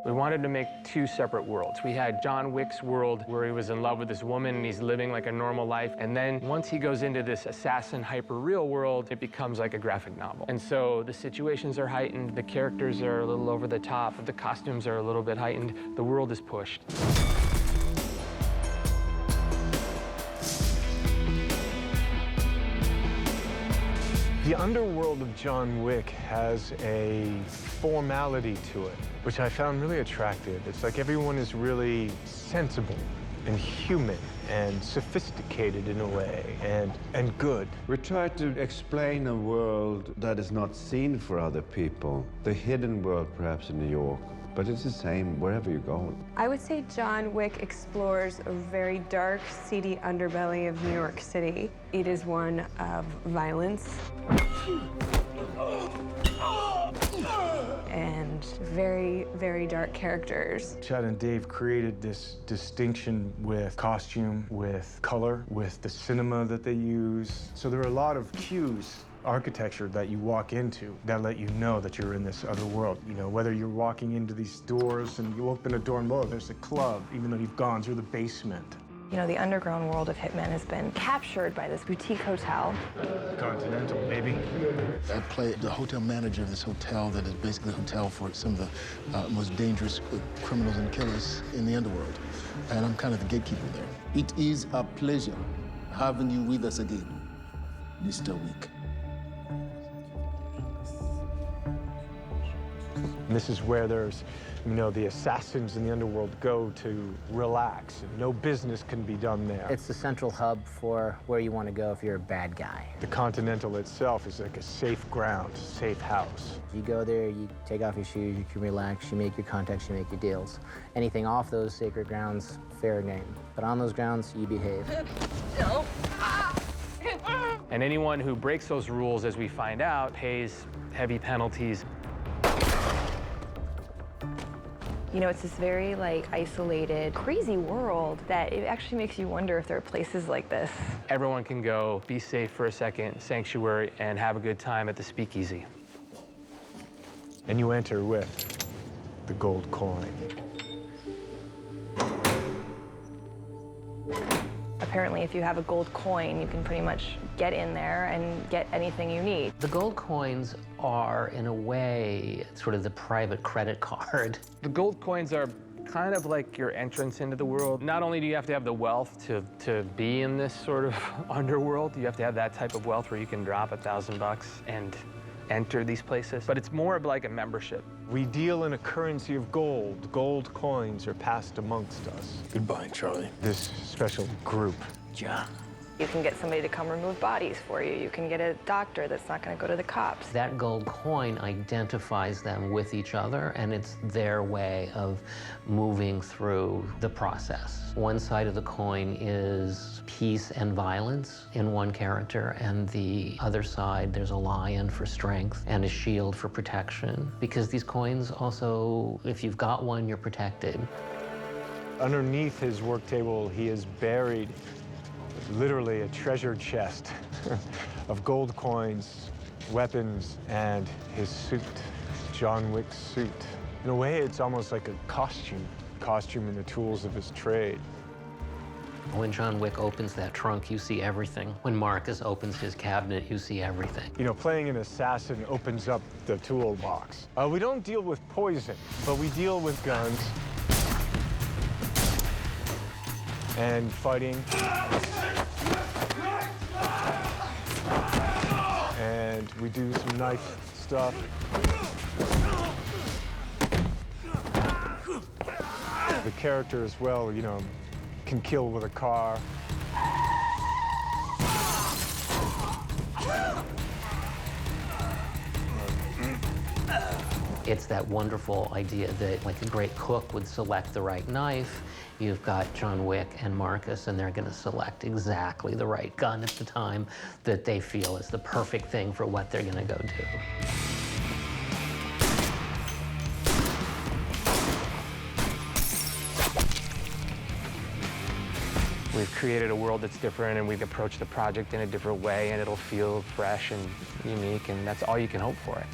We wanted to make two separate worlds. We had John Wick's world where he was in love with this woman and he's living like a normal life. And then once he goes into this assassin hyper-real world, it becomes like a graphic novel. And so the situations are heightened, the characters are a little over the top, the costumes are a little bit heightened, the world is pushed. The underworld of John Wick has a formality to it, which I found really attractive. It's like everyone is really sensible and human and sophisticated in a way, and good. We try to explain a world that is not seen for other people, the hidden world perhaps in New York, but it's the same wherever you go. I would say John Wick explores a very dark, seedy underbelly of New York City. It is one of violence and very, very dark characters. Chad and Dave created this distinction with costume, with color, with the cinema that they use. So there are a lot of cues, architecture that you walk into that let you know that you're in this other world. You know, whether you're walking into these doors and you open a door and, whoa, there's a club, even though you've gone through the basement. You know, the underground world of Hitman has been captured by this boutique hotel. Continental, baby. I play the hotel manager of this hotel that is basically a hotel for some of the most dangerous criminals and killers in the underworld. And I'm kind of the gatekeeper there. It is a pleasure having you with us again, Mr. Wick. And this is where there's, you know, the assassins in the underworld go to relax, and no business can be done there. It's the central hub for where you want to go if you're a bad guy. The Continental itself is like a safe ground, safe house. You go there, you take off your shoes, you can relax, you make your contacts, you make your deals. Anything off those sacred grounds, fair game. But on those grounds, you behave. No. And anyone who breaks those rules, as we find out, pays heavy penalties. You know, it's this very, like, isolated, crazy world that it actually makes you wonder if there are places like this. Everyone can go, be safe for a second, sanctuary, and have a good time at the speakeasy. And you enter with the gold coin. Apparently, if you have a gold coin, you can pretty much get in there and get anything you need. The gold coins are, in a way, sort of the private credit card. The gold coins are kind of like your entrance into the world. Not only do you have to have the wealth to be in this sort of underworld, you have to have that type of wealth where you can drop $1,000 and enter these places, but it's more of like a membership. We deal in a currency of gold. Gold coins are passed amongst us. Goodbye, Charlie. This special group. Ja. You can get somebody to come remove bodies for you. You can get a doctor that's not going to go to the cops. That gold coin identifies them with each other, and it's their way of moving through the process. One side of the coin is peace and violence in one character, and the other side, there's a lion for strength and a shield for protection. Because these coins also, if you've got one, you're protected. Underneath his work table, he is buried literally a treasure chest of gold coins, weapons, and his suit, John Wick's suit. In a way, it's almost like a costume and the tools of his trade. When John Wick opens that trunk, you see everything. When Marcus opens his cabinet, you see everything. You know, playing an assassin opens up the toolbox. We don't deal with poison, but we deal with guns and fighting. And we do some knife stuff. The character as well, you know, can kill with a car. It's that wonderful idea that, like, a great cook would select the right knife. You've got John Wick and Marcus, and they're going to select exactly the right gun at the time that they feel is the perfect thing for what they're going to go do. We've created a world that's different, and we've approached the project in a different way, and it'll feel fresh and unique, and that's all you can hope for it.